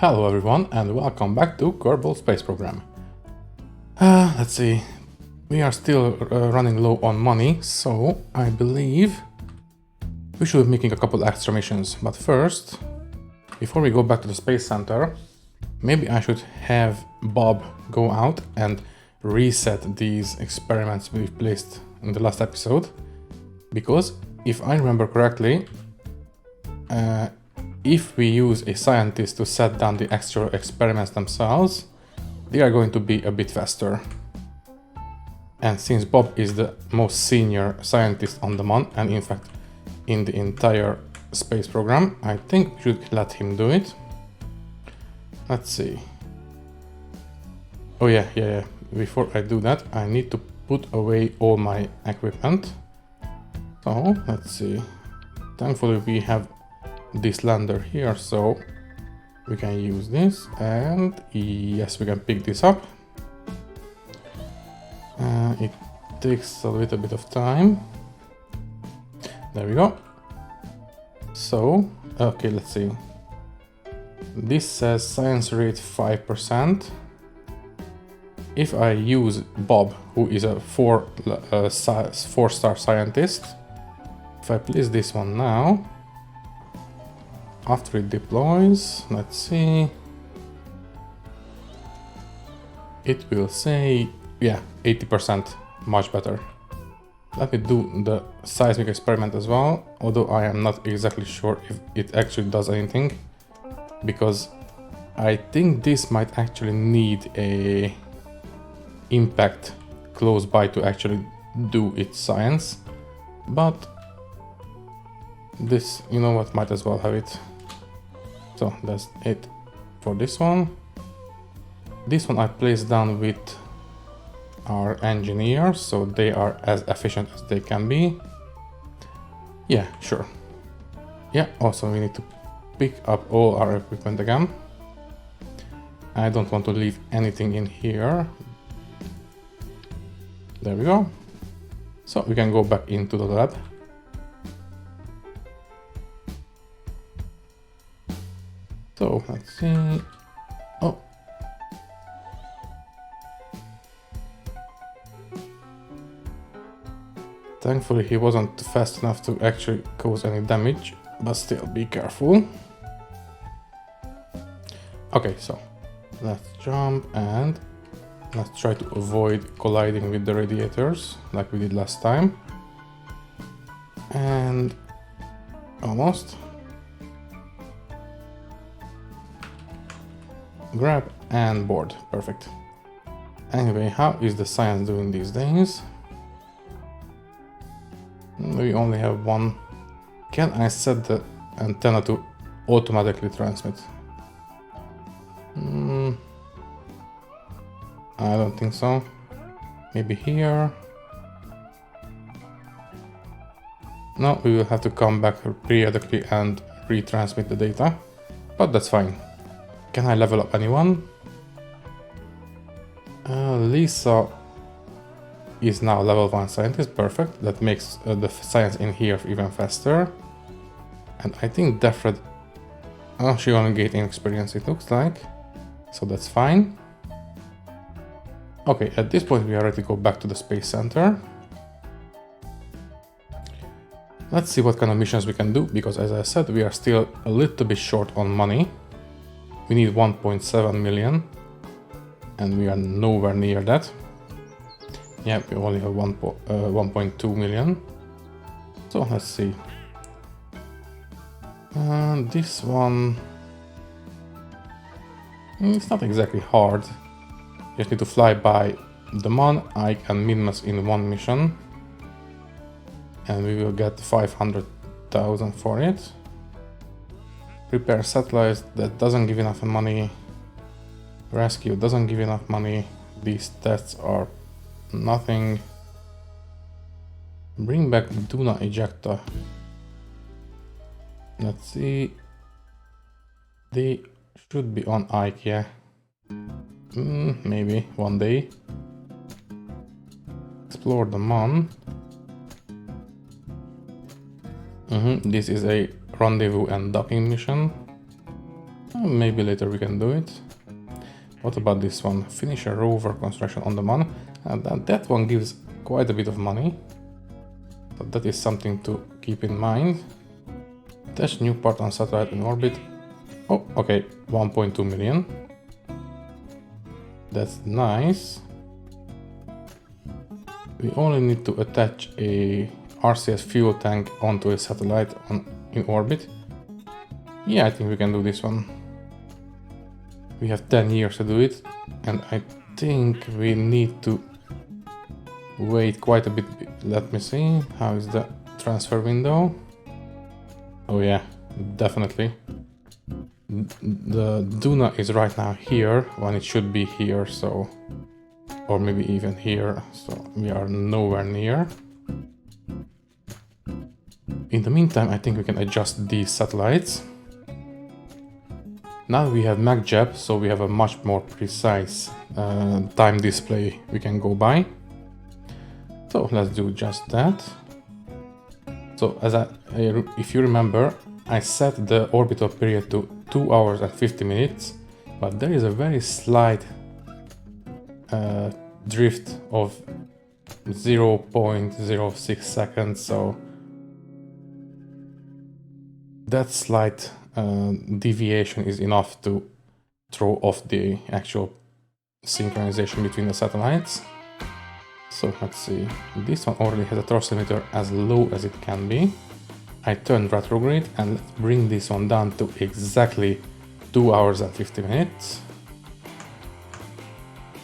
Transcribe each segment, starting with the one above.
Hello everyone and welcome back to Kerbal Space Program. Let's see, we are still running low on money, so I believe we should be making a couple extra missions. But first, before we go back to the Space Center, maybe I should have Bob go out and reset these experiments we've placed in the last episode. Because if I remember correctly, if we use a scientist to set down the actual experiments themselves, they are going to be a bit faster. And since Bob is the most senior scientist on the Mon, and in fact in the entire space program, I think we should let him do it. Let's see. Oh yeah. Before I do that, I need to put away all my equipment. So let's see. Thankfully we have this lander here, so we can use this, and yes, we can pick this up. It takes a little bit of time. There we go. So okay, let's see, this says science rate 5%. If I use Bob, who is a 4-star scientist, if I place this one now, after it deploys, let's see, it will say, yeah, 80%, much better. Let me do the seismic experiment as well, although I am not exactly sure if it actually does anything, because I think this might actually need a impact close by to actually do its science, but this, you know what, might as well have it. So that's it for this one. This one I placed down with our engineers, so they are as efficient as they can be. Yeah, sure. Yeah, also we need to pick up all our equipment again. I don't want to leave anything in here. There we go. So we can go back into the lab. So let's see. Oh, thankfully he wasn't fast enough to actually cause any damage, but still be careful. Okay, so let's jump and let's try to avoid colliding with the radiators like we did last time. And almost. Grab and board. Perfect. Anyway, how is the science doing these days? We only have one. Can I set the antenna to automatically transmit? I don't think so. Maybe here. No, we will have to come back periodically and retransmit the data, but that's fine. Can I level up anyone? Lisa is now level 1 scientist, perfect. That makes the science in here even faster. And I think Defred, oh, she only gained experience, it looks like. So that's fine. Okay, at this point we are ready to go back to the Space Center. Let's see what kind of missions we can do, because as I said, we are still a little bit short on money. We need 1.7 million, and we are nowhere near that. Yeah, we only have 1.2 million. So let's see. This one, it's not exactly hard. You just need to fly by the Mon, Ike and Minmus in one mission, and we will get 500,000 for it. Repair satellites, that doesn't give enough money. Rescue doesn't give enough money. These tests are nothing. Bring back Duna ejector. Let's see. They should be on Ike, yeah. Maybe one day. Explore the Mon. This is a rendezvous and docking mission. Maybe later we can do it. What about this one? Finish a rover construction on the moon. And that one gives quite a bit of money. But that is something to keep in mind. Test new part on satellite in orbit. Oh, okay, 1.2 million. That's nice. We only need to attach a RCS fuel tank onto a satellite in orbit. Yeah, I think we can do this one. We have 10 years to do it, and I think we need to wait quite a bit. Let me see, how is the transfer window? Oh yeah, definitely. The Duna is right now here when it should be here, so... or maybe even here, so we are nowhere near. In the meantime, I think we can adjust these satellites. Now we have MacJab, so we have a much more precise time display we can go by. So let's do just that. So if you remember, I set the orbital period to 2 hours and 50 minutes, but there is a very slight drift of 0.06 seconds, so that slight deviation is enough to throw off the actual synchronization between the satellites. So let's see, this one already has a thrust limiter as low as it can be. I turned retrograde, and let's bring this one down to exactly 2 hours and 50 minutes.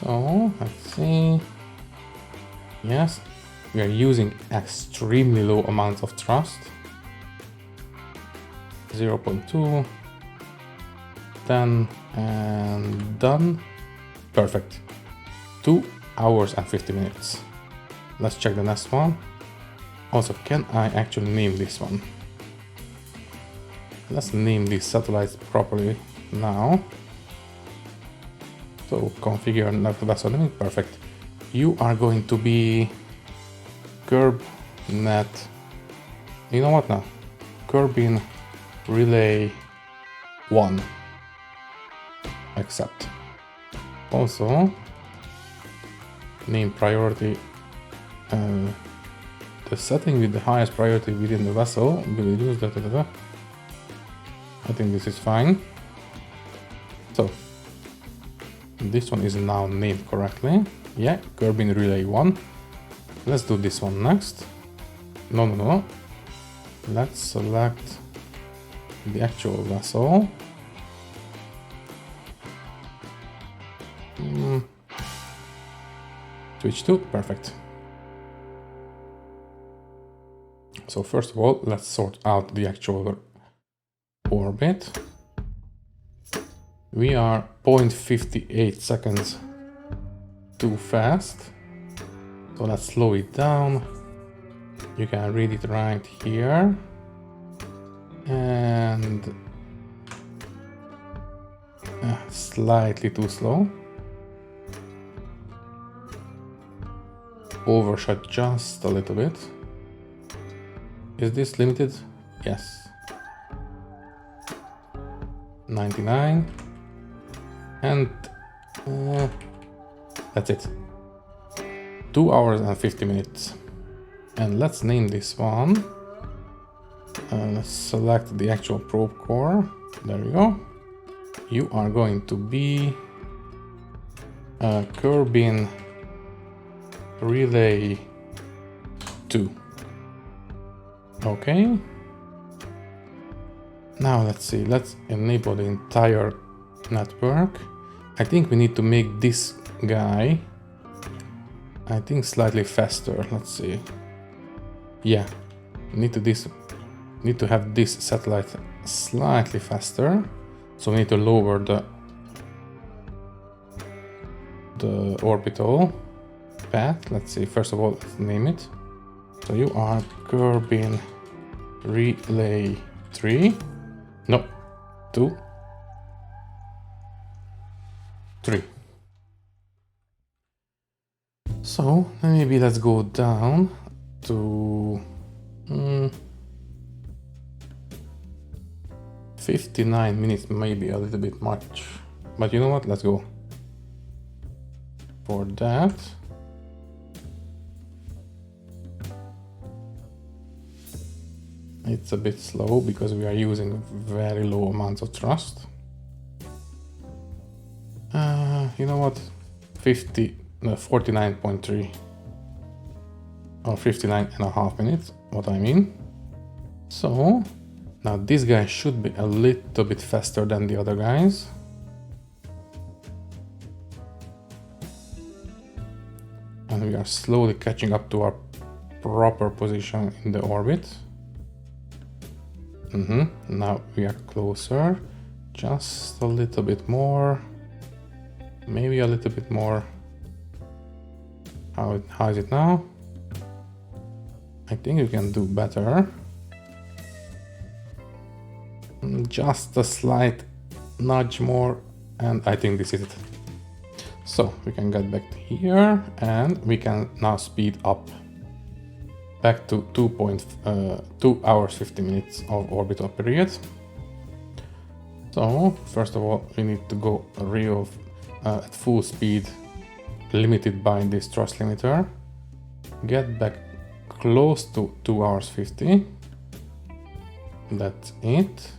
So let's see. Yes, we are using extremely low amounts of thrust. 0.2, 10, and done. Perfect. 2 hours and 50 minutes. Let's check the next one. Also, can I actually name this one? Let's name these satellites properly now. So configure vessel name, perfect. You are going to be KerbNet. You know what now? Kerbin Relay 1. Accept. Also, name priority. The setting with the highest priority within the vessel will use that. I think this is fine. So this one is now named correctly. Yeah, Kerbin Relay 1. Let's do this one next. No. Let's select the actual vessel. Switch to, perfect. So first of all, let's sort out the actual orbit. We are 0.58 seconds too fast. So let's slow it down. You can read it right here. And slightly too slow. Overshot just a little bit. Is this limited? Yes. 99. And that's it. 2 hours and 50 minutes. And let's name this one. Let's select the actual probe core. There we go. You are going to be Kerbin Relay 2. Okay. Now let's see, let's enable the entire network. I think we need to make this guy, I think, slightly faster. Let's see. Yeah, need to have this satellite slightly faster. So we need to lower the orbital path. Let's see, first of all, let's name it. So you are Kerbin Relay 3. No, 2, 3. So maybe let's go down to 59 minutes may be a little bit much, but you know what, let's go for that. It's a bit slow because we are using very low amounts of thrust. You know what, 49.3 or 59.5 minutes, what I mean. So now this guy should be a little bit faster than the other guys. And we are slowly catching up to our proper position in the orbit. Now we are closer, just a little bit more, maybe a little bit more. How is it now? I think we can do better. Just a slight nudge more, and I think this is it. So we can get back to here, and we can now speed up back to 2 hours 50 minutes of orbital period. So first of all, we need to go real at full speed, limited by this thrust limiter. Get back close to 2 hours 50. That's it.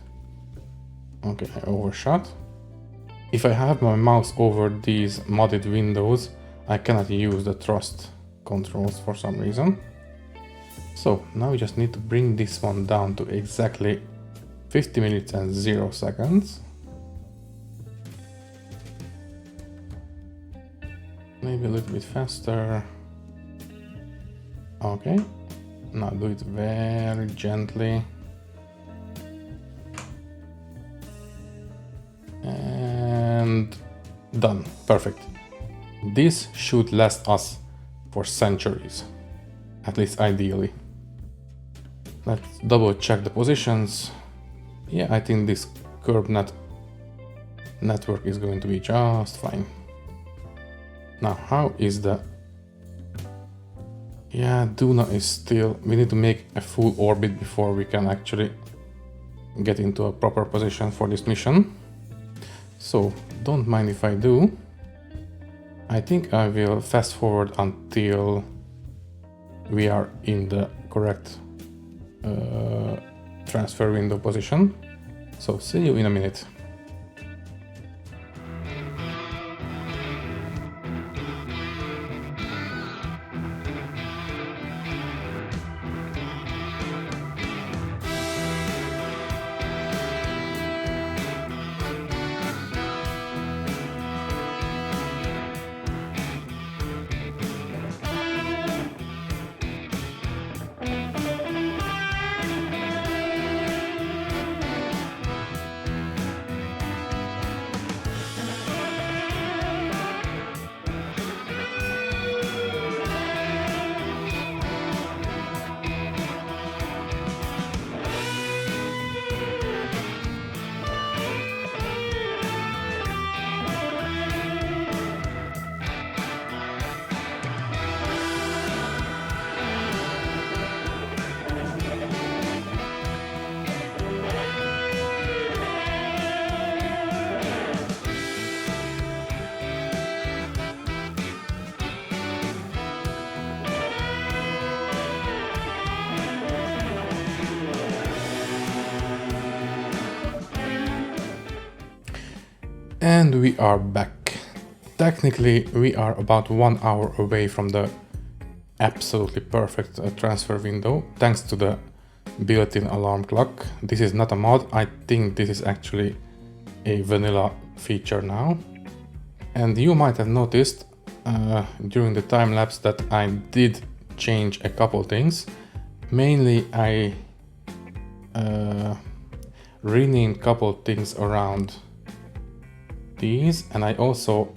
Okay, I overshot. If I have my mouse over these modded windows, I cannot use the thrust controls for some reason. So now we just need to bring this one down to exactly 50 minutes and 0 seconds. Maybe a little bit faster. Okay, now do it very gently. And done, perfect. This should last us for centuries, at least ideally. Let's double check the positions. Yeah, I think this Kerbal network is going to be just fine. Now, how is the... Yeah, Duna is still... We need to make a full orbit before we can actually get into a proper position for this mission. So, don't mind if I do. I think I will fast forward until we are in the correct transfer window position. So, see you in a minute. And we are back. Technically, we are about 1 hour away from the absolutely perfect transfer window, thanks to the built-in alarm clock. This is not a mod, I think this is actually a vanilla feature now. And you might have noticed during the time lapse that I did change a couple things. Mainly, I renamed a couple things around these, and I also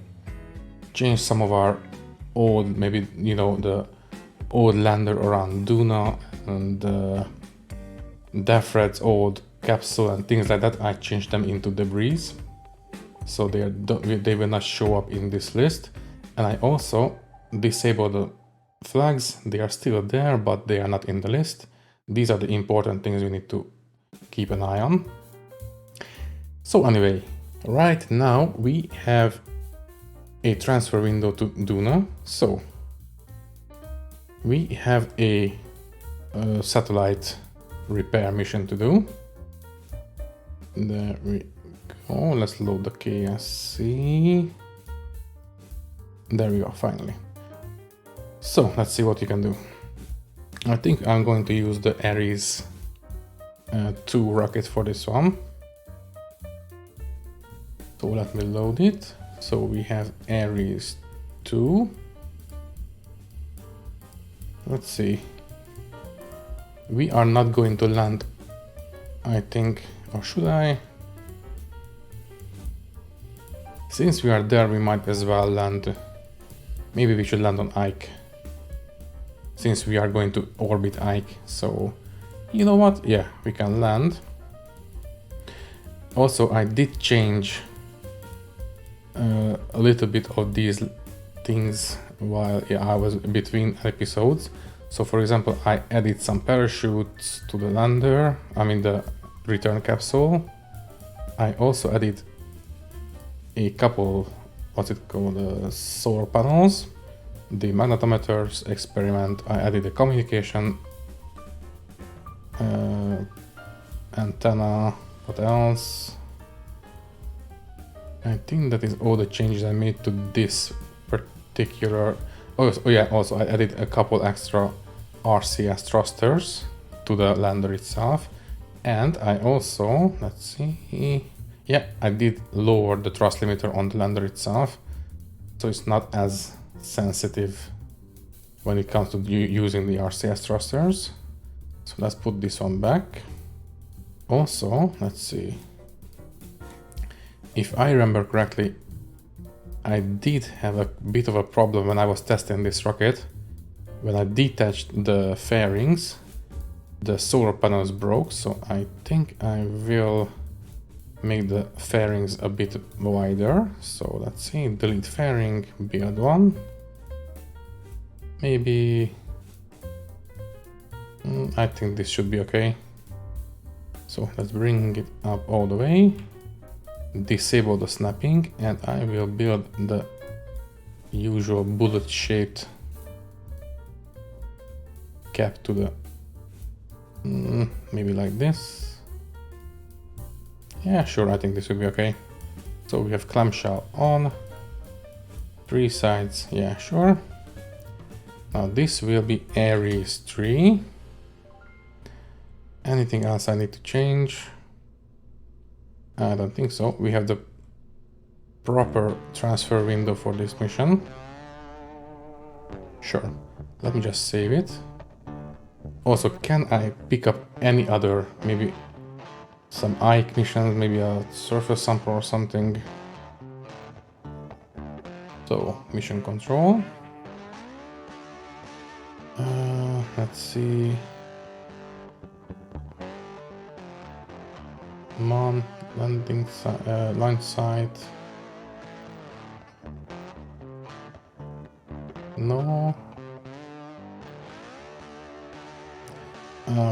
changed some of our old, maybe, you know, the old lander around Duna and Defred's old capsule and things like that. I changed them into debris, so they will not show up in this list. And I also disabled the flags. They are still there, but they are not in the list. These are the important things we need to keep an eye on. So anyway, right now we have a transfer window to do now. So we have a satellite repair mission to do. There we go. Let's load the KSC. There we go, finally. So let's see what you can do. I think I'm going to use the Ares 2 rocket for this one. So let me load it. So we have Ares 2. Let's see. We are not going to land, I think, or should I? Since we are there, we might as well land. Maybe we should land on Ike, since we are going to orbit Ike. So, you know what? Yeah, we can land. Also, I did change a little bit of these things while I was between episodes. So for example, I added some parachutes to the lander, the return capsule. I also added a couple, solar panels, the magnetometers experiment. I added a communication antenna. What else? I think that is all the changes I made to this particular. Oh yeah, also I added a couple extra RCS thrusters to the lander itself. And I also, let's see, yeah, I did lower the thrust limiter on the lander itself, so it's not as sensitive when it comes to using the RCS thrusters. So let's put this one back. Also, let's see, if I remember correctly, I did have a bit of a problem when I was testing this rocket. When I detached the fairings, the solar panels broke, so I think I will make the fairings a bit wider. So let's see, delete fairing, build one. Maybe, I think this should be okay. So let's bring it up all the way, disable the snapping, and I will build the usual bullet shaped cap to the, maybe like this. Yeah, sure, I think this will be okay. So we have clamshell on, 3 sides, yeah, sure. Now this will be Ares 3. Anything else I need to change? I don't think so. We have the proper transfer window for this mission. Sure, let me just save it. Also, can I pick up any other, maybe some Ike missions, maybe a surface sample or something? So, mission control. Let's see. Come on, landing line sight. No.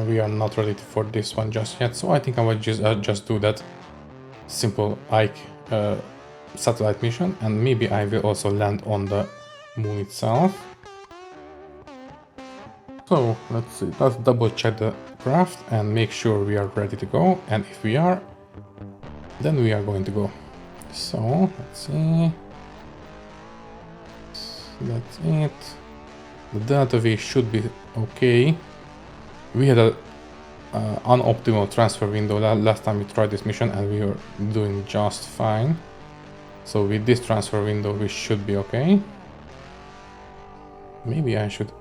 We are not ready for this one just yet, so I think I will just do that simple Ike satellite mission, and maybe I will also land on the moon itself. So let's see, let's double check the craft and make sure we are ready to go, and if we are, then we are going to go. So let's see, that's it. The delta V should be okay. We had a unoptimal transfer window last time we tried this mission, and we were doing just fine. So with this transfer window we should be okay. Maybe I should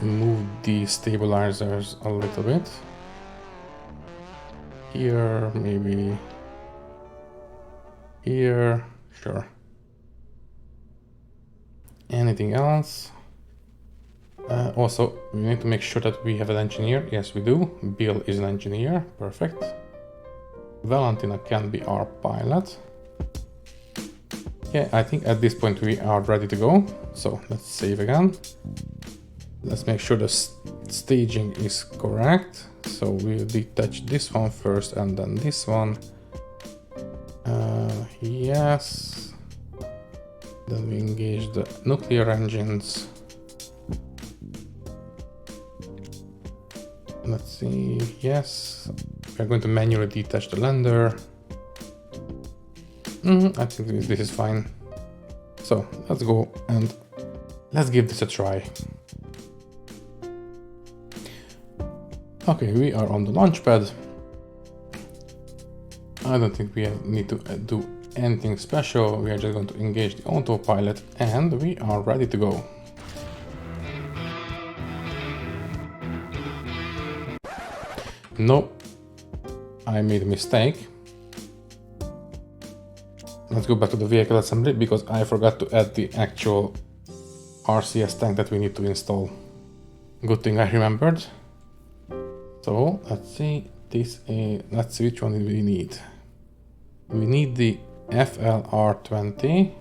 move the stabilizers a little bit. Here, maybe here, sure. Anything else? Also, we need to make sure that we have an engineer. Yes, we do. Bill is an engineer. Perfect. Valentina can be our pilot. Yeah, I think at this point we are ready to go. So let's save again. Let's make sure the staging is correct. So we'll detach this one first and then this one. yes. Then we engage the nuclear engines. Let's see, yes. We're going to manually detach the lander. I think this is fine. So let's go and let's give this a try. Okay, we are on the launch pad. I don't think we need to do anything special. We are just going to engage the autopilot and we are ready to go. Nope, I made a mistake. Let's go back to the vehicle assembly because I forgot to add the actual RCS tank that we need to install. Good thing I remembered. So let's see, let's see which one do we need. We need the FLR20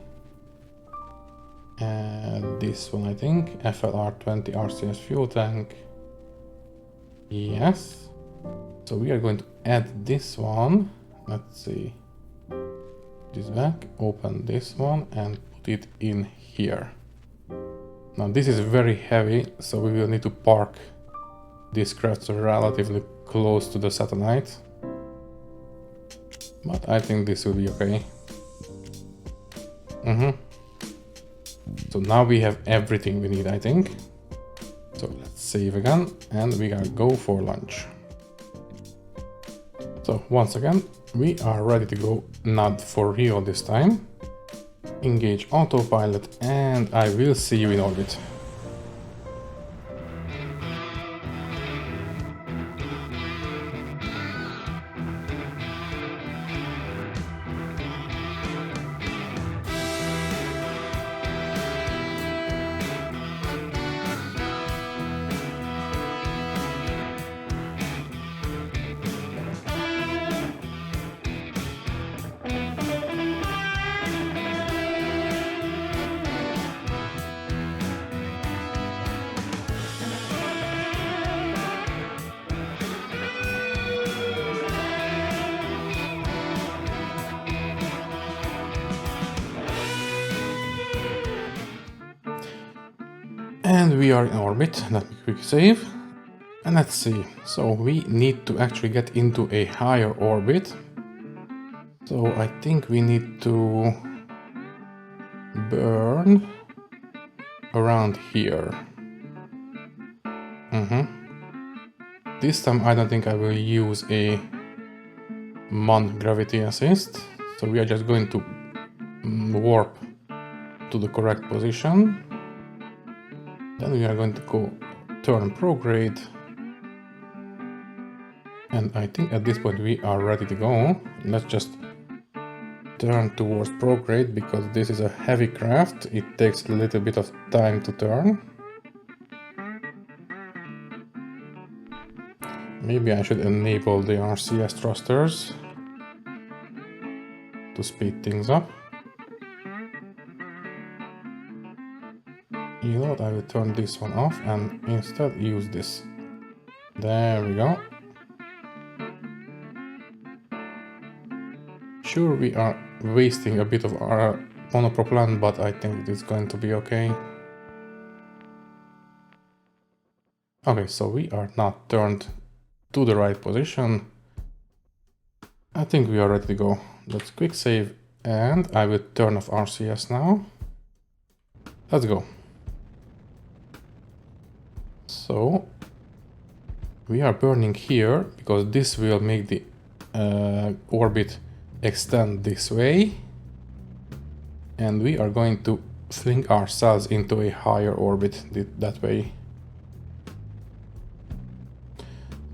and this one, I think, FLR20 RCS fuel tank. Yes. So we are going to add this one. Let's see. This back, open this one and put it in here. Now this is very heavy, so we will need to park this craft relatively close to the satellite. But I think this will be okay. So now we have everything we need, I think. So let's save again and we gotta go for lunch. So once again, we are ready to go, not for real this time. Engage autopilot and I will see you in orbit. And we are in orbit. Let me quick save. And let's see. So we need to actually get into a higher orbit. So I think we need to burn around here. This time I don't think I will use a MON gravity assist. So we are just going to warp to the correct position. Then we are going to go turn prograde. And I think at this point we are ready to go. Let's just turn towards prograde because this is a heavy craft. It takes a little bit of time to turn. Maybe I should enable the RCS thrusters to speed things up. You know what, I will turn this one off and instead use this. There we go. Sure, we are wasting a bit of our monopropellant, but I think it's going to be okay. Okay, so we are now turned to the right position. I think we are ready to go. Let's quick save and I will turn off RCS now. Let's go. So we are burning here because this will make the orbit extend this way, and we are going to fling ourselves into a higher orbit that way.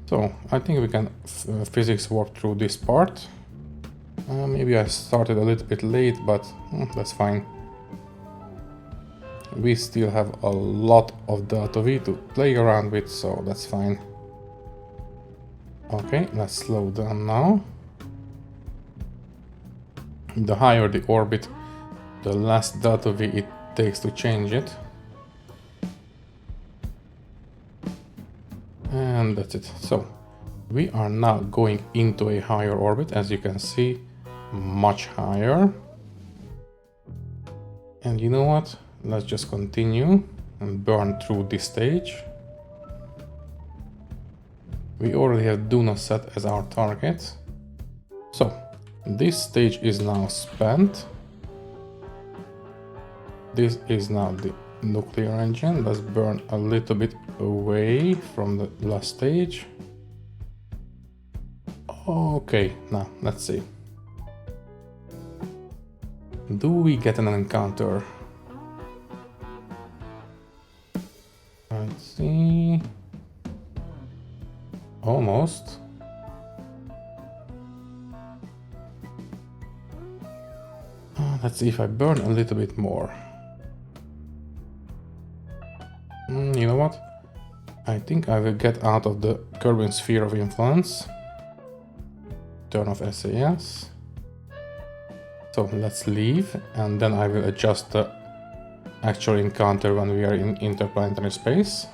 So I think we can physics warp through this part. Maybe I started a little bit late, but that's fine. We still have a lot of delta V to play around with, so that's fine. Okay, let's slow down now. The higher the orbit, the less delta V it takes to change it. And that's it. So we are now going into a higher orbit, as you can see, much higher. And you know what? Let's just continue and burn through this stage. We already have Do Not set as our target. So, this stage is now spent. This is now the nuclear engine. Let's burn a little bit away from the last stage. Okay, now let's see. Do we get an encounter? Let's see. Almost. Let's see if I burn a little bit more. You know what? I think I will get out of the Kerbal sphere of influence. Turn off SAS. So let's leave, and then I will adjust the actual encounter when we are in interplanetary space.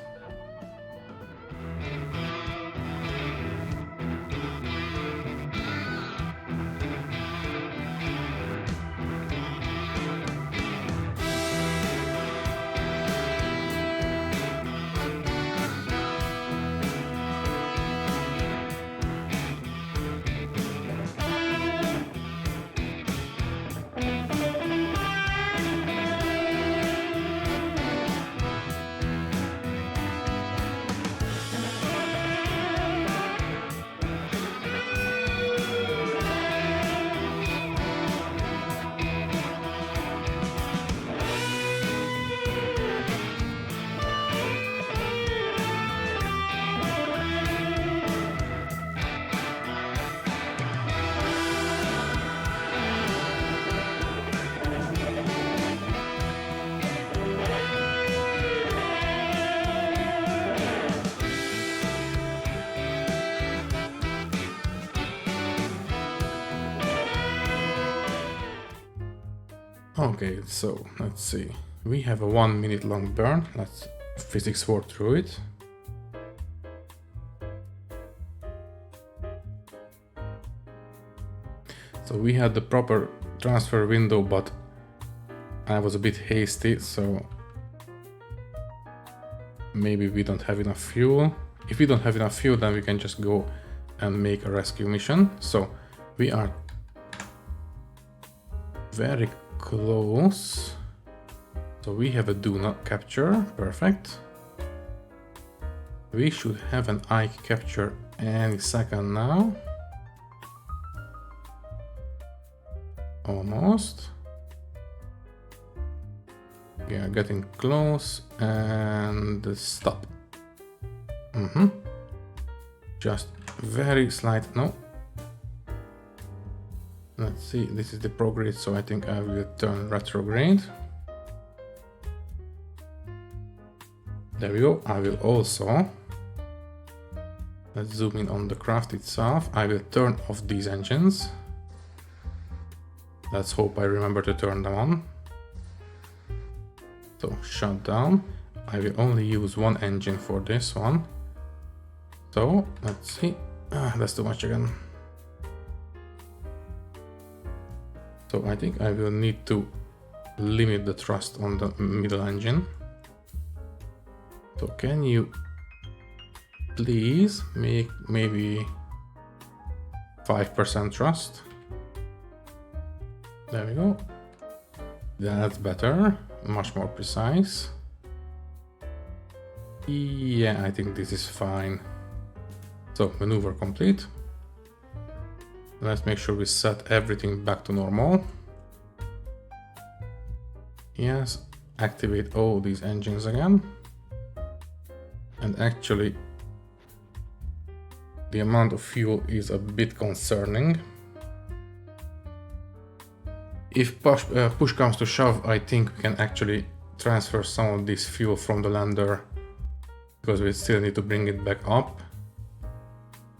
Okay, so let's see. We have a 1 minute long burn. Let's physics work through it. So we had the proper transfer window, but I was a bit hasty, so maybe we don't have enough fuel. If we don't have enough fuel, then we can just go and make a rescue mission. So we are very close. So we have a do not capture, perfect. We should have an Ike capture any second now. Almost. We are getting close, and stop. Just very slight, no. Let's see, this is the prograde, so I think I will turn retrograde. There we go. I will also, let's zoom in on the craft itself. I will turn off these engines. Let's hope I remember to turn them on. So shut down. I will only use one engine for this one. So let's see. That's too much again. So I think I will need to limit the thrust on the middle engine. So can you please make maybe 5% thrust? There we go. That's better, much more precise. Yeah, I think this is fine. So maneuver complete. Let's make sure we set everything back to normal. Yes, activate all these engines again. And actually, the amount of fuel is a bit concerning. If push comes to shove, I think we can actually transfer some of this fuel from the lander, because we still need to bring it back up.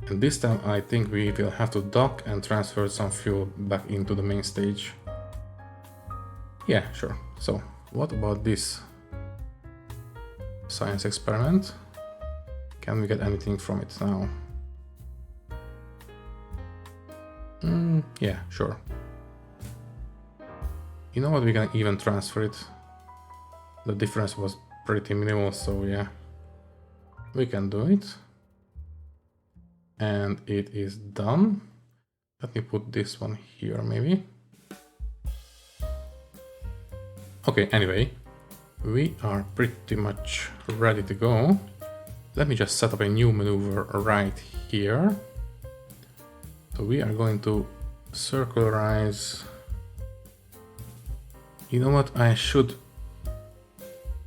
And this time I think we will have to dock and transfer some fuel back into the main stage. Yeah, sure. So what about this science experiment? Can we get anything from it now? Yeah, sure. You know what, we can even transfer it. The difference was pretty minimal, so yeah, we can do it. And it is done. Let me put this one here maybe. Okay, anyway, we are pretty much ready to go. Let me just set up a new maneuver right here. So we are going to circularize. You know what, I should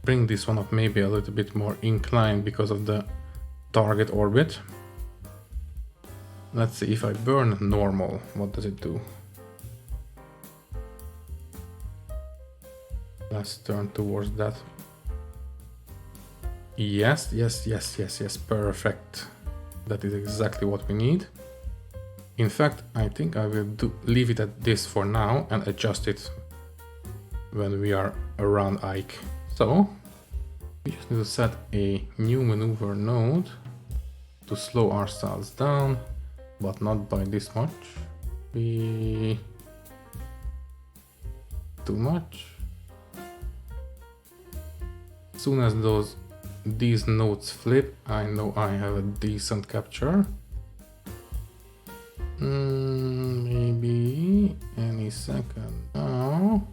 bring this one up maybe a little bit more inclined because of the target orbit. Let's see, if I burn normal, what does it do? Let's turn towards that. Yes, perfect. That is exactly what we need. In fact, I think I will leave it at this for now and adjust it when we are around Ike. So, we just need to set a new maneuver node to slow ourselves down, but not by this much. Too much. As soon as these nodes flip, I know I have a decent capture. Maybe any second now.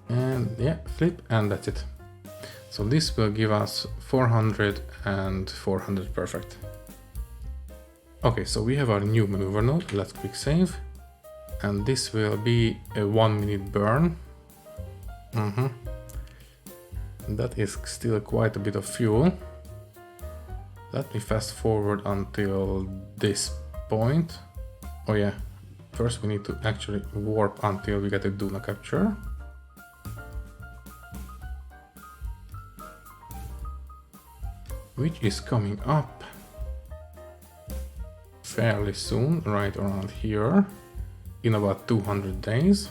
And yeah, flip, and that's it. So this will give us 400 and 400, perfect. Okay, so we have our new maneuver node. Let's quick save. And this will be a 1 minute burn. That is still quite a bit of fuel. Let me fast forward until this point. Oh yeah, first we need to actually warp until we get a Duna capture. Which is coming up fairly soon, right around here, in about 200 days.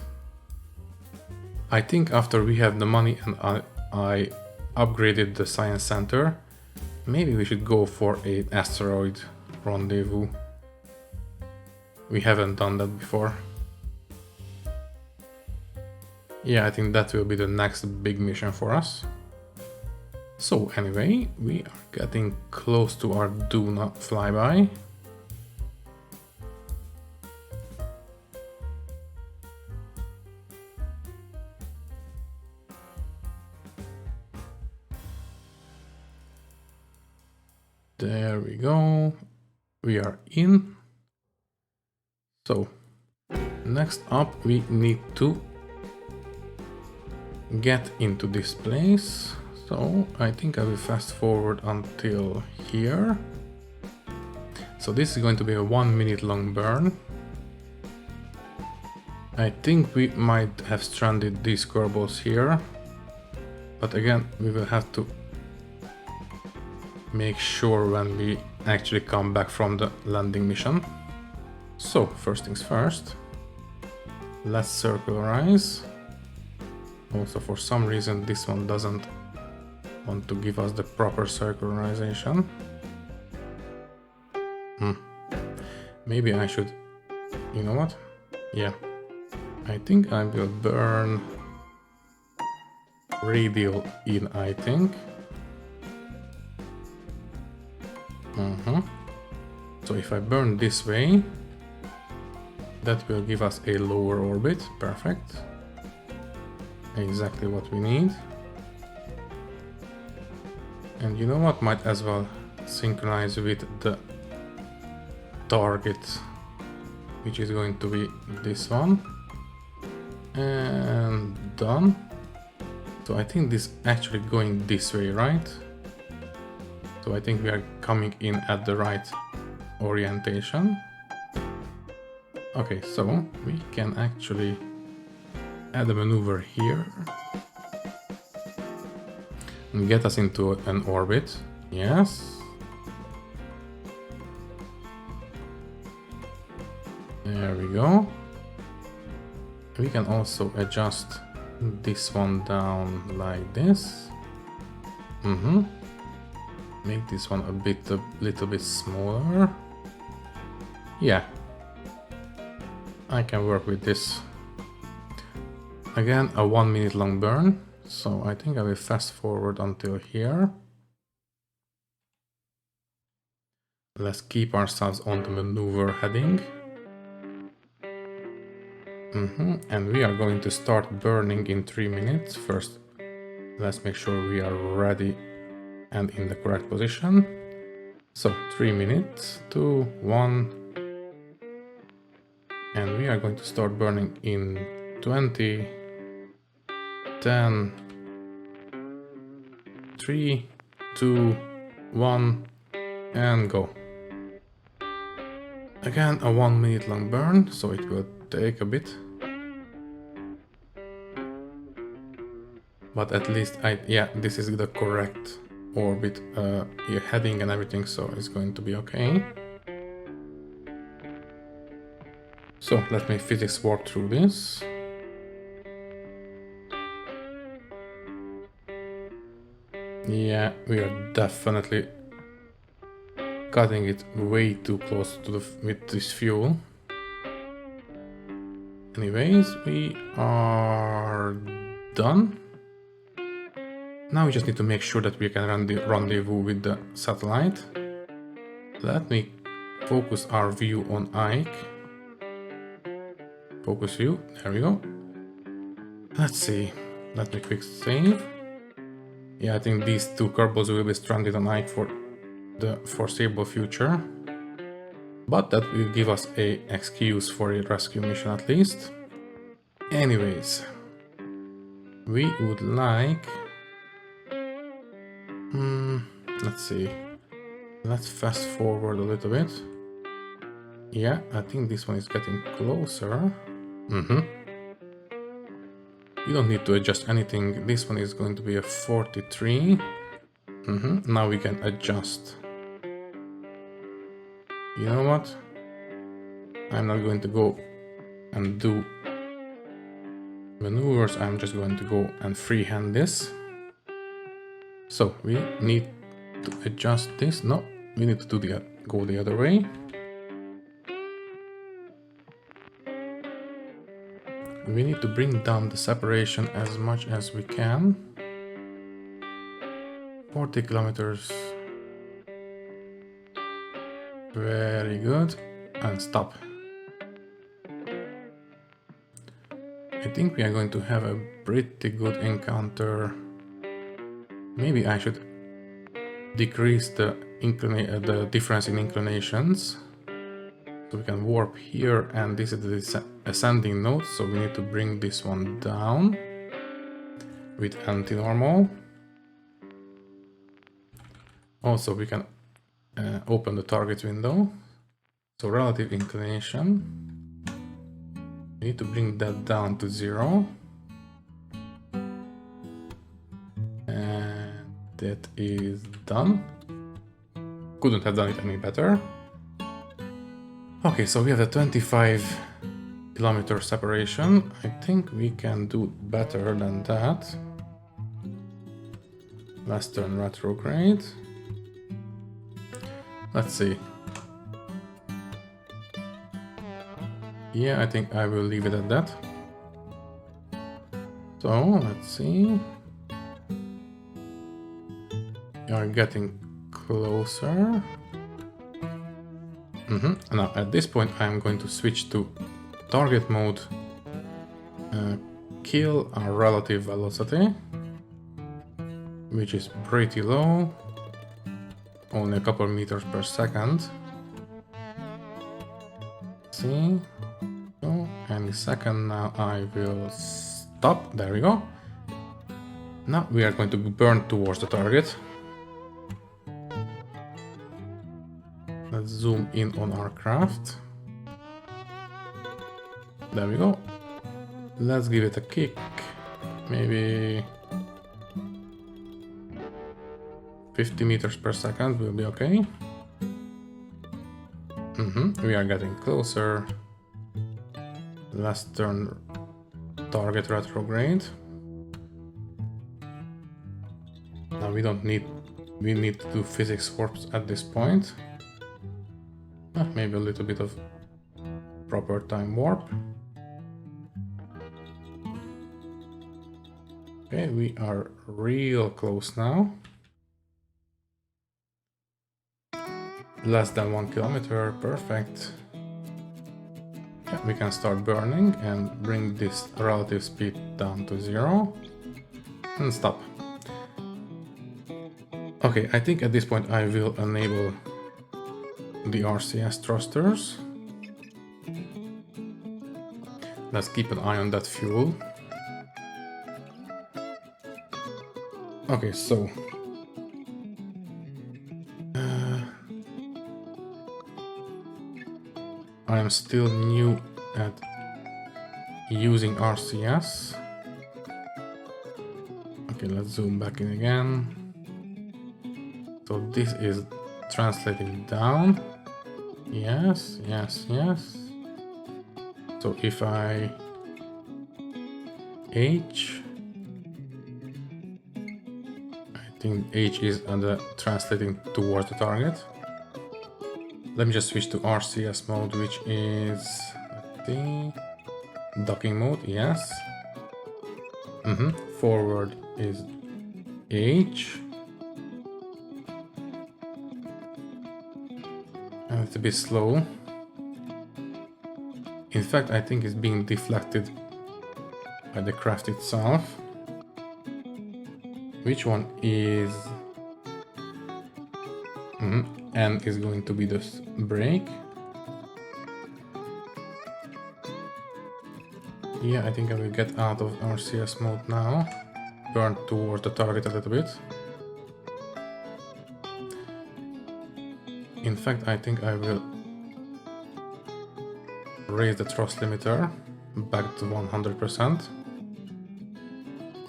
I think after we have the money and I upgraded the science center, maybe we should go for an asteroid rendezvous. We haven't done that before. Yeah, I think that will be the next big mission for us. So anyway, we are getting close to our Duna flyby. There we go. We are in. So next up we need to get into this place. So I think I will fast forward until here. So this is going to be a 1 minute long burn. I think we might have stranded these Kerbals here, but again we will have to make sure when we actually come back from the landing mission. So first things first, let's circularize. Also for some reason this one doesn't want to give us the proper circularization. Maybe I should, you know what? Yeah, I think I will burn radial in, I think. So if I burn this way, that will give us a lower orbit. Perfect. Exactly what we need. And you know what, might as well synchronize with the target, which is going to be this one. And done. So I think this actually going this way, right? So I think we are coming in at the right orientation. Okay, so we can actually add a maneuver here and get us into an orbit. Yes. There we go. We can also adjust this one down like this. Make this one a little bit smaller. Yeah, I can work with this. Again, a 1 minute long burn. So I think I will fast forward until here. Let's keep ourselves on the maneuver heading. And we are going to start burning in 3 minutes. First, let's make sure we are ready and in the correct position. So 3 minutes, 2, 1. And we are going to start burning in 20, 10, 3, 2, 1, and go. Again, a 1 minute long burn, so it will take a bit. But at least this is the correct orbit, heading and everything, so it's going to be okay. So let me physics warp through this. Yeah, we are definitely cutting it way too close to with this fuel. Anyways, we are done. Now we just need to make sure that we can rendezvous with the satellite. Let me focus our view on Ike. Focus view, there we go. Let's see, let me quick save. Yeah, I think these two Kerbals will be stranded on Ike for the foreseeable future. But that will give us an excuse for a rescue mission at least. Anyways, we would like... let's see. Let's fast forward a little bit. Yeah, I think this one is getting closer. You don't need to adjust anything. This one is going to be a 43. Now we can adjust. You know what? I'm not going to go and do maneuvers. I'm just going to go and freehand this. So we need to adjust this. No, we need to do go the other way. We need to bring down the separation as much as we can. 40 kilometers. Very good. And stop. I think we are going to have a pretty good encounter. Maybe I should decrease the difference in inclinations. So we can warp here, and this is the ascending node, so we need to bring this one down with anti-normal. Also, we can open the target window. So relative inclination. We need to bring that down to 0. And that is done. Couldn't have done it any better. Okay, so we have a 25 kilometer separation. I think we can do better than that. Western retrograde. Let's see. Yeah, I think I will leave it at that. So, let's see. We are getting closer. Now, at this point, I'm going to switch to target mode. Kill our relative velocity, which is pretty low. Only a couple meters per second. See? So, any second now I will stop. There we go. Now we are going to burn towards the target. Let's zoom in on our craft. There we go. Let's give it a kick. Maybe 50 meters per second will be okay. We are getting closer. Let's turn target retrograde. Now we need to do physics warps at this point. Maybe a little bit of proper time warp. Okay, we are real close now. Less than 1 kilometer, perfect. Yeah, we can start burning and bring this relative speed down to 0 and stop. Okay, I think at this point I will enable the RCS thrusters. Let's keep an eye on that fuel. Okay, so I am still new at using RCS. Okay, let's zoom back in again. So this is translating down. Yes, yes, yes. So if I H, I think H is translating towards the target. Let me just switch to RCS mode, which is, let's see, docking mode, yes. Forward is H. And it's a bit slow. In fact, I think it's being deflected by the craft itself. Which one is... N is going to be this brake. Yeah, I think I will get out of RCS mode now. Turn toward the target a little bit. In fact, I think I will raise the thrust limiter back to 100%.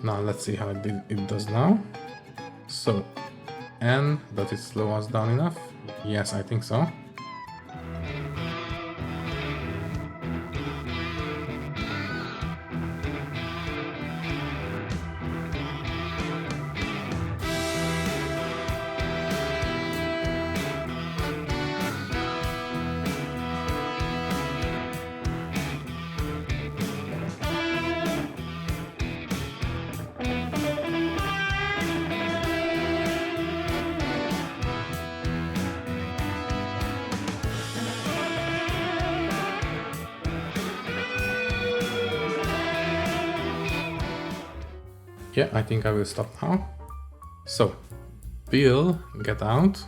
Now let's see how it does now. So, N, does it slow us down enough? Yes, I think so. Yeah, I think I will stop now. So, Bill, get out.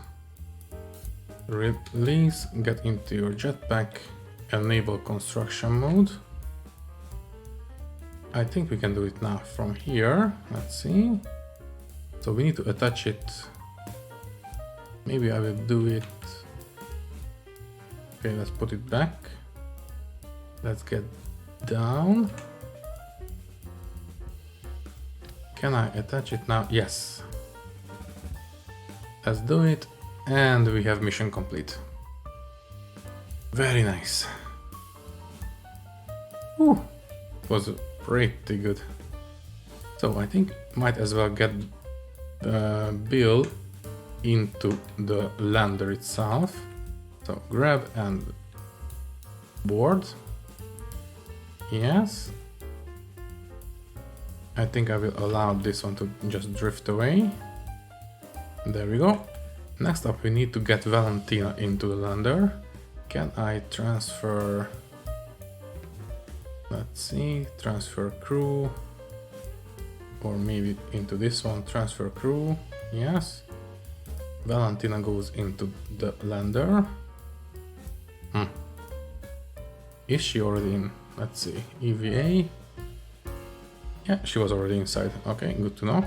Release, get into your jetpack. Enable construction mode. I think we can do it now from here. Let's see. So we need to attach it. Maybe I will do it. Okay, let's put it back. Let's get down. Can I attach it now? Yes. Let's do it. And we have mission complete. Very nice. Whew. Was pretty good. So I think might as well get Bill into the lander itself. So grab and board. Yes. I think I will allow this one to just drift away. There we go. Next up we need to get Valentina into the lander. Can I transfer... Let's see, transfer crew. Or maybe into this one, transfer crew. Yes. Valentina goes into the lander. Is she already in? Let's see, EVA. Yeah, she was already inside. Okay, good to know.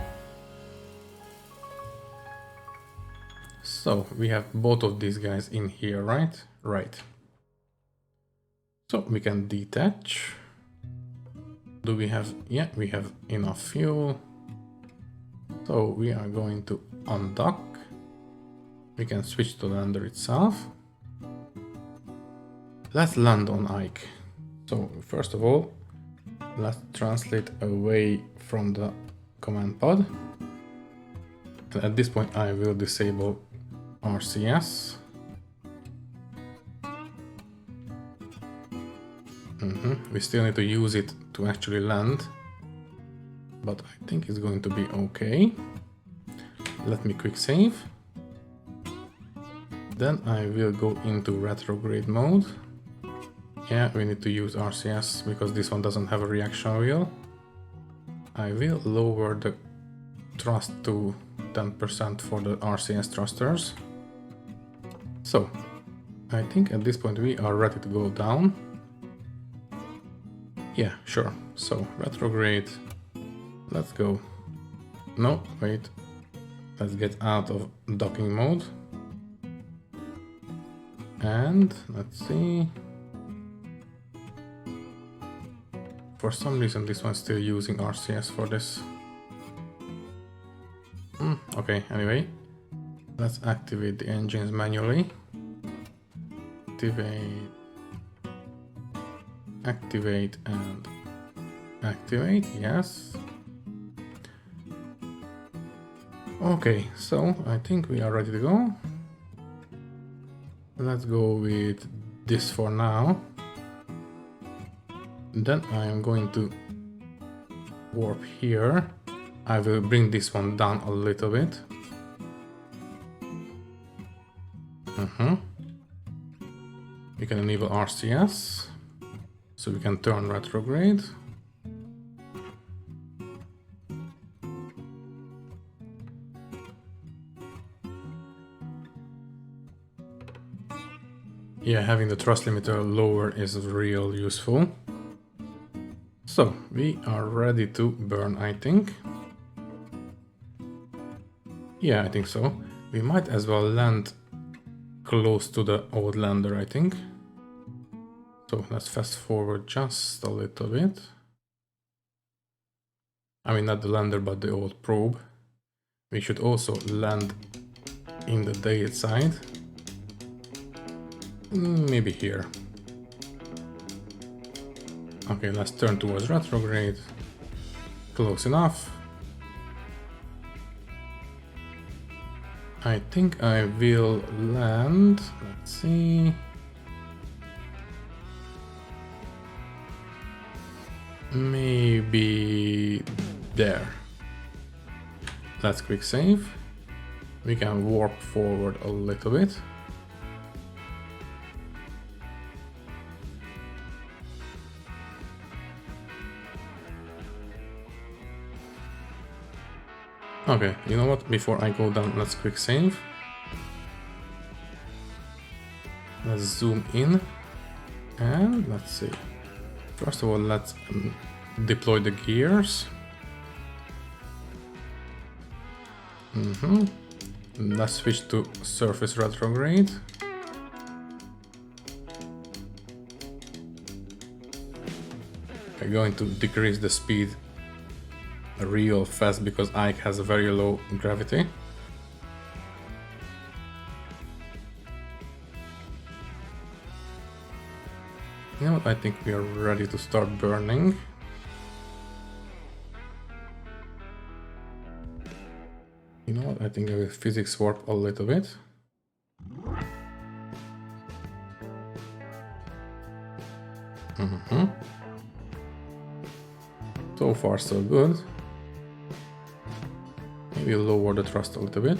So we have both of these guys in here, right? Right. So we can detach. Do we have... Yeah, we have enough fuel. So we are going to undock. We can switch to the lander itself. Let's land on Ike. So first of all, let's translate away from the command pod. And at this point I will disable RCS. We still need to use it to actually land. but I think it's going to be okay. Let me quick save. Then I will go into retrograde mode. Yeah, we need to use RCS because this one doesn't have a reaction wheel. I will lower the thrust to 10% for the RCS thrusters. So, I think at this point we are ready to go down. Yeah, sure. So, retrograde. Let's go. No, wait. Let's get out of docking mode. And let's see. For some reason this one's still using RCS for this. Okay, anyway. Let's activate the engines manually. Activate and activate, yes. Okay, so I think we are ready to go. Let's go with this for now. Then I am going to warp here. I will bring this one down a little bit. We can enable RCS, so we can turn retrograde. Yeah, having the thrust limiter lower is real useful. So, we are ready to burn, I think. Yeah, I think so. We might as well land close to the old lander, I think. So, let's fast forward just a little bit. I mean, not the lander, but the old probe. We should also land in the day side. Maybe here. Okay, let's turn towards retrograde. Close enough. I think I will land. Let's see. Maybe there. Let's quick save. We can warp forward a little bit. Okay, you know what? Before I go down, let's quick save. Let's zoom in and let's see. First of all, let's deploy the gears. Let's switch to surface retrograde. I'm going to decrease the speed real fast because Ike has a very low gravity. You know what, I think we are ready to start burning. You know what, I think I will physics warp a little bit. So far so good. Maybe lower the thrust a little bit.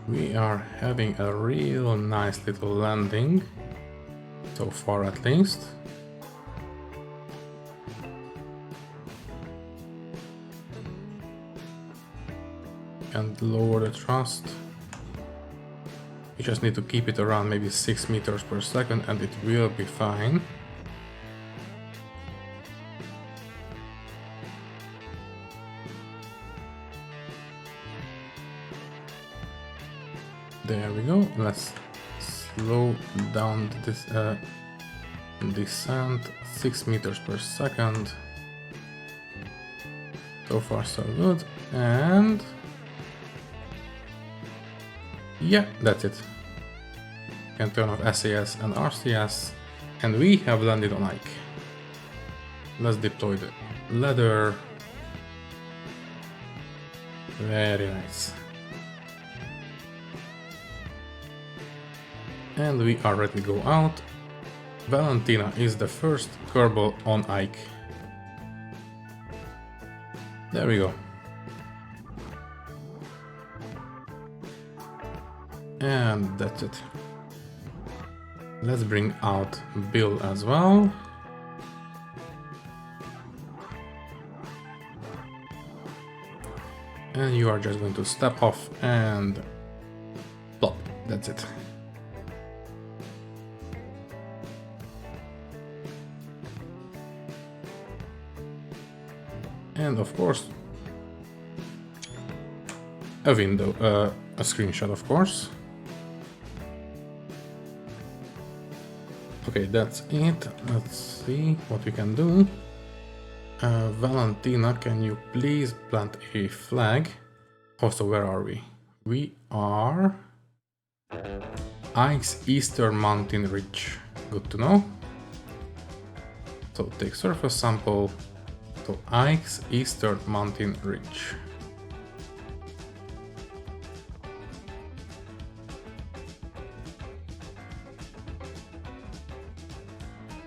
We are having a real nice little landing, so far at least. And lower the thrust. You just need to keep it around maybe 6 meters per second and it will be fine. There we go. Let's slow down this descent. 6 meters per second. So far so good. And yeah, that's it. You can turn off SAS and RCS, and we have landed on Ike. Let's deploy the ladder. Very nice. And we are ready to go out. Valentina is the first Kerbal on Ike. There we go. And that's it. Let's bring out Bill as well. And you are just going to step off and plop. That's it. And of course, a window, a screenshot, of course. Okay, that's it. Let's see what we can do. Valentina, can you please plant a flag? Also, where are we? We are Ike's Eastern Mountain Ridge. Good to know. So take surface sample to Ike's Eastern Mountain Ridge.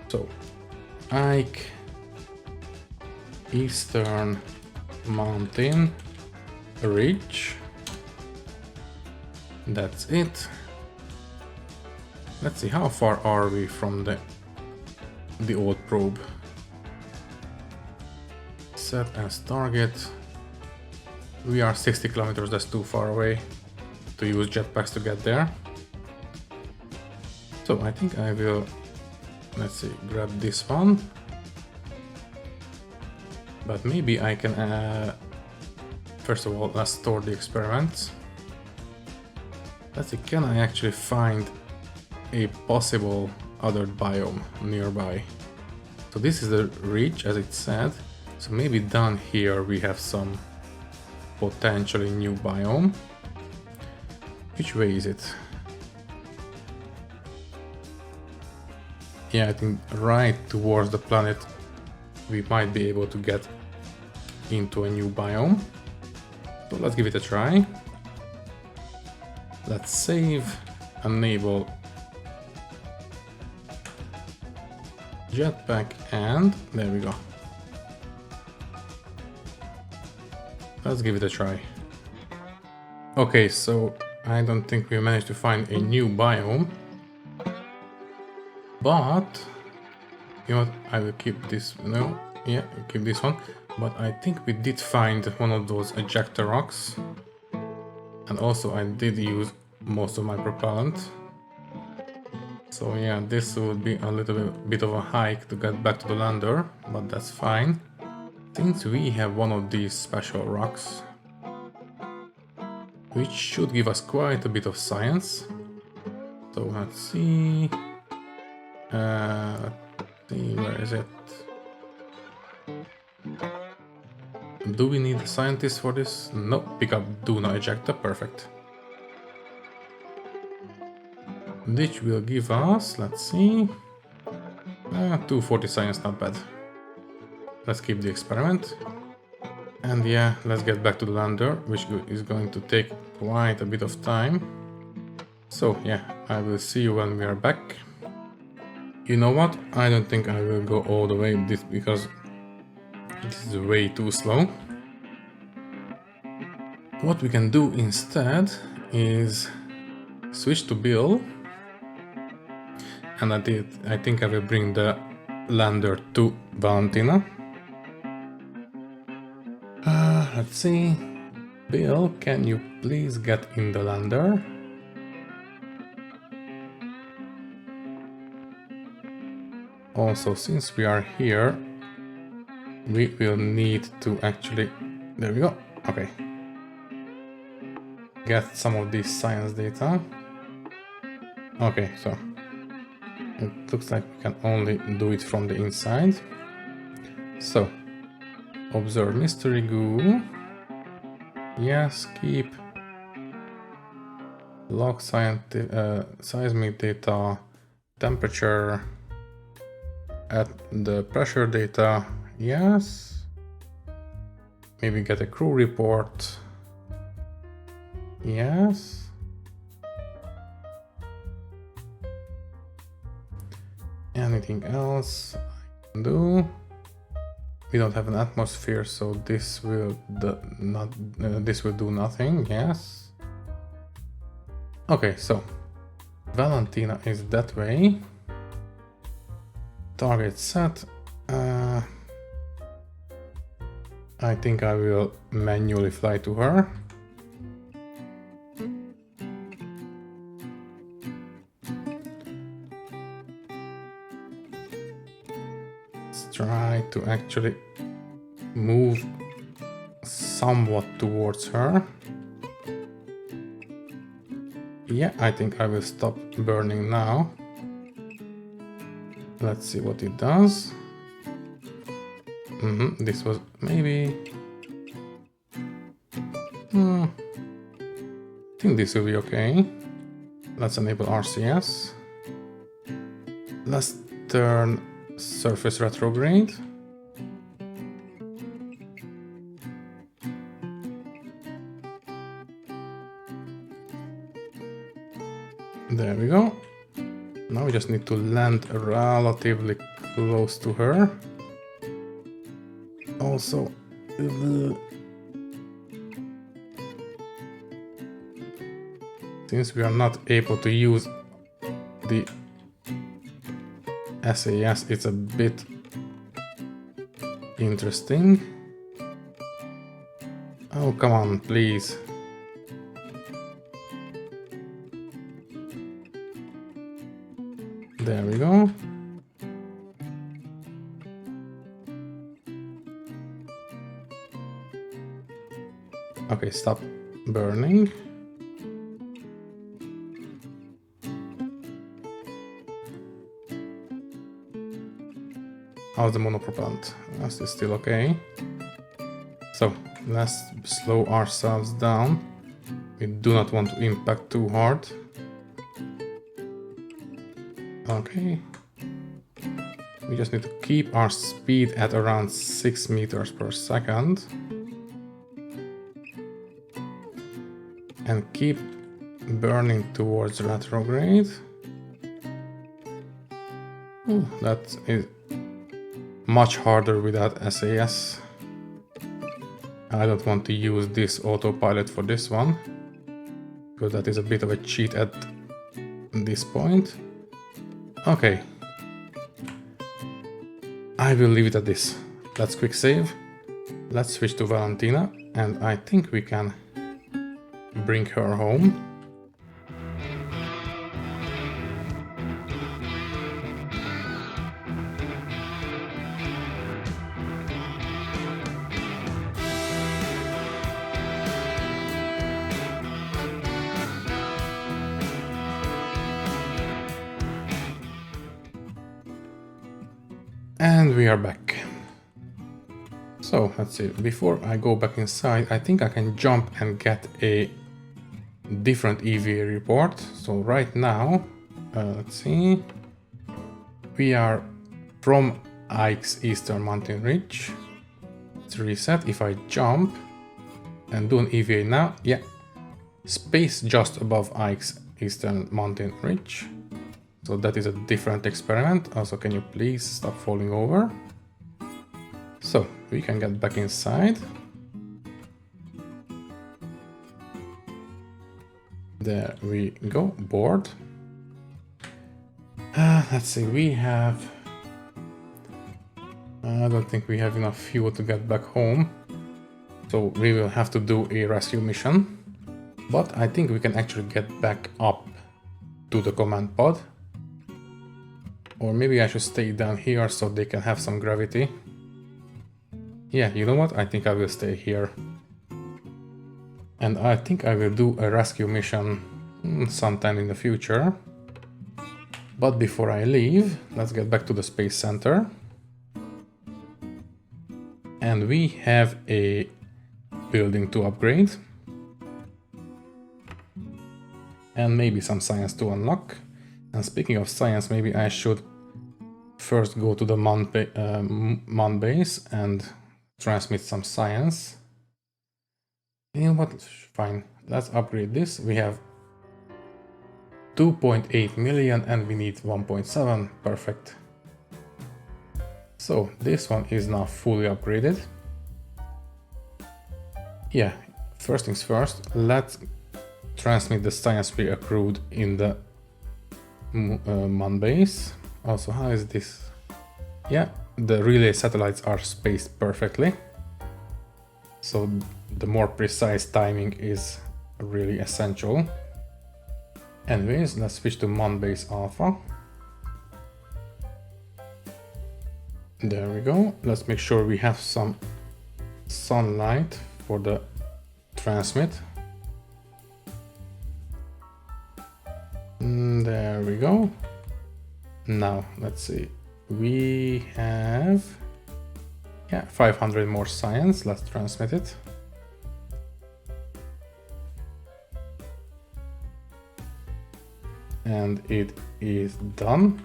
So Ike Eastern Mountain Ridge. That's it. Let's see, how far are we from the old probe? Set as target. We are 60 kilometers, that's too far away to use jetpacks to get there. So I think I will, let's see, grab this one. But maybe I can, first of all, let's store the experiments. Let's see, can I actually find a possible other biome nearby? So this is the ridge, as it said. So maybe down here we have some potentially new biome. Which way is it? Yeah, I think right towards the planet we might be able to get into a new biome. So let's give it a try. Let's save, enable jetpack, and there we go. Let's give it a try. Okay, so I don't think we managed to find a new biome. But you know what, I will keep this, no, yeah, keep this one. But I think we did find one of those ejector rocks. And also I did use most of my propellant. So yeah, this would be a little bit of a hike to get back to the lander, but that's fine. Since we have one of these special rocks, which should give us quite a bit of science. So let's see. Where is it? Do we need a scientist for this? No, pick up do not ejector, perfect. Which will give us, let's see, 240 science, not bad. Let's keep the experiment. And yeah, let's get back to the lander, which is going to take quite a bit of time. So yeah, I will see you when we are back. You know what? I don't think I will go all the way with this because this is way too slow. What we can do instead is switch to Bill. And I think I will bring the lander to Valentina. Let's see. Bill, can you please get in the lander? Also, since we are here, we will need to actually... There we go. Okay. Get some of this science data. Okay, so it looks like we can only do it from the inside. So, observe mystery goo. Yes, keep. Log seismic data, temperature, at the pressure data. Yes. Maybe get a crew report. Yes. anything else I can do? We don't have an atmosphere, so this will do nothing. Yes. Okay, so Valentina is that way. Target set. I think I will manually fly to her. Let's try to actually move somewhat towards her. Yeah, I think I will stop burning now. Let's see what it does. This was maybe... I think this will be okay. Let's enable RCS. Let's turn surface retrograde. There we go. Now we just need to land relatively close to her. Also, since we are not able to use the SAS, it's a bit interesting. Oh, come on, please. There we go. Okay, stop burning. How's the monopropellant? That's still okay. So let's slow ourselves down. We do not want to impact too hard. Okay. We just need to keep our speed at around 6 meters per second. And keep burning towards retrograde. Ooh, that is much harder without SAS. I don't want to use this autopilot for this one, because that is a bit of a cheat at this point. Okay. I will leave it at this. Let's quick save. Let's switch to Valentina, and I think we can bring her home. And we are back. So let's see, before I go back inside, I think I can jump and get a different EVA report. So right now, let's see, we are from Ike's Eastern Mountain Ridge. Let's reset. If I jump and do an EVA now, yeah, space just above Ike's Eastern Mountain Ridge. So that is a different experiment. Also, can you please stop falling over? So we can get back inside. There we go, board. Let's see, we have... I don't think we have enough fuel to get back home. So we will have to do a rescue mission. But I think we can actually get back up to the command pod. Or maybe I should stay down here so they can have some gravity. Yeah, you know what? I think I will stay here. And I think I will do a rescue mission sometime in the future. But before I leave, let's get back to the Space Center. And we have a building to upgrade. And maybe some science to unlock. And speaking of science, maybe I should first go to the Mon base and transmit some science. You know what? Fine. Let's upgrade this. We have 2.8 million and we need 1.7. Perfect. So this one is now fully upgraded. Yeah, first things first, let's transmit the science we accrued in the Mon base. Also, how is this? Yeah, the relay satellites are spaced perfectly. So the more precise timing is really essential. Anyways, let's switch to Mon base Alpha. There we go. Let's make sure we have some sunlight for the transmit. There we go. Now let's see. We have 500 more science. Let's transmit it. And it is done.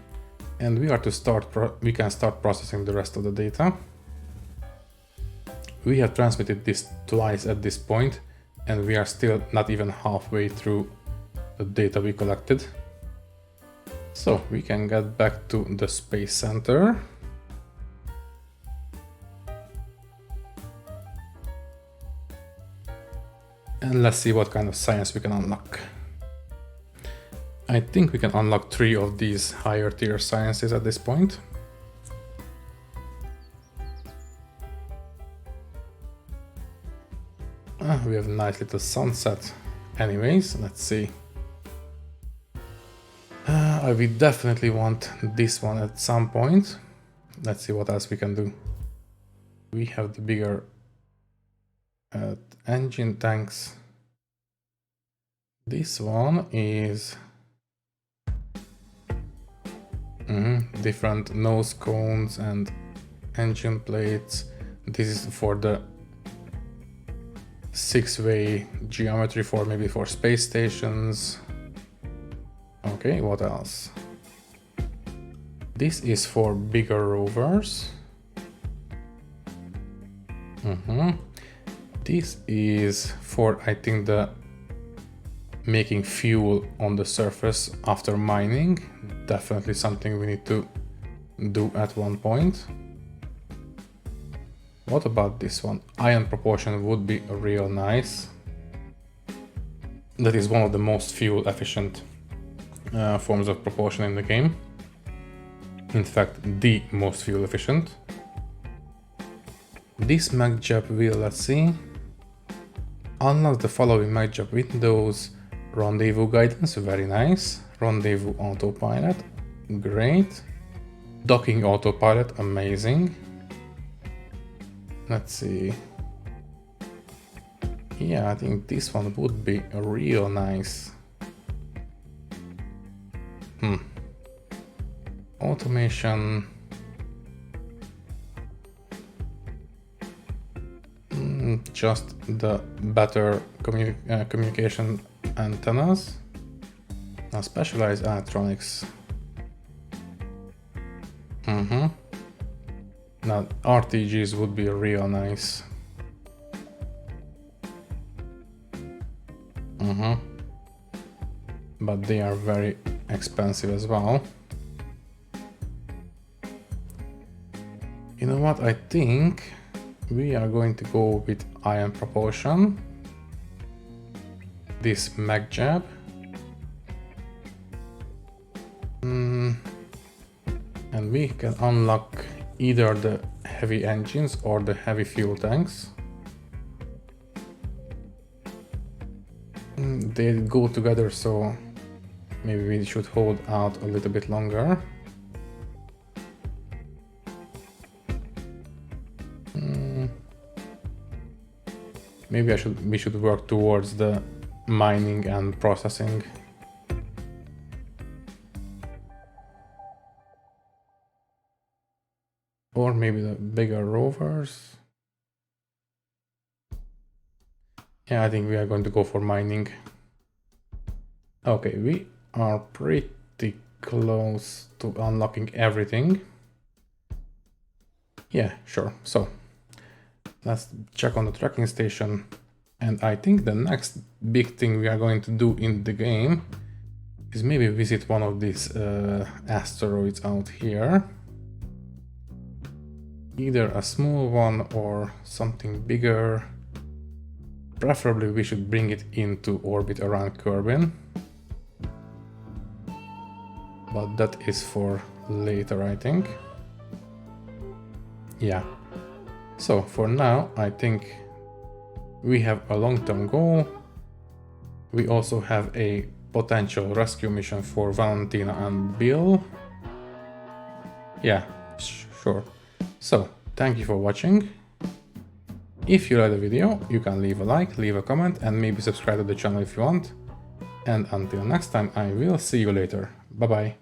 And we are to start. We can start processing the rest of the data. We have transmitted this twice at this point, and we are still not even halfway through the data we collected. So we can get back to the Space Center. And let's see what kind of science we can unlock. I think we can unlock 3 of these higher tier sciences at this point. We have a nice little sunset. Anyways, let's see. We definitely want this one at some point. Let's see what else we can do. We have the bigger engine tanks. This one is different nose cones and engine plates. This is for the 6-way geometry for maybe for space stations. Okay, what else? This is for bigger rovers. This is for, I think, the making fuel on the surface after mining. Definitely something we need to do at one point. What about this one? Ion propulsion would be real nice. That is one of the most fuel efficient forms of propulsion in the game. In fact, the most fuel efficient. This MacJab wheel, let's see. Unlock the following MacJab windows. Rendezvous guidance, very nice. Rendezvous autopilot, great. Docking autopilot, amazing. Let's see. Yeah, I think this one would be real nice. Automation. Just the better communication antennas. Now specialized electronics. Now RTGs would be real nice. But they are very expensive as well. You know what? I think we are going to go with ion propulsion. This MacJab. And we can unlock either the heavy engines or the heavy fuel tanks. They go together, so maybe we should hold out a little bit longer. Maybe we should work towards the mining and processing. Or maybe the bigger rovers. Yeah, I think we are going to go for mining. Okay, we are pretty close to unlocking everything. Yeah, sure. So let's check on the tracking station. And I think the next big thing we are going to do in the game is maybe visit one of these asteroids out here. either a small one or something bigger. Preferably we should bring it into orbit around Kerbal. But that is for later, I think. Yeah. So for now, I think we have a long-term goal. We also have a potential rescue mission for Valentina and Bill. Yeah, sure. So, thank you for watching. If you liked the video, you can leave a like, leave a comment, and maybe subscribe to the channel if you want. And until next time, I will see you later. Bye bye.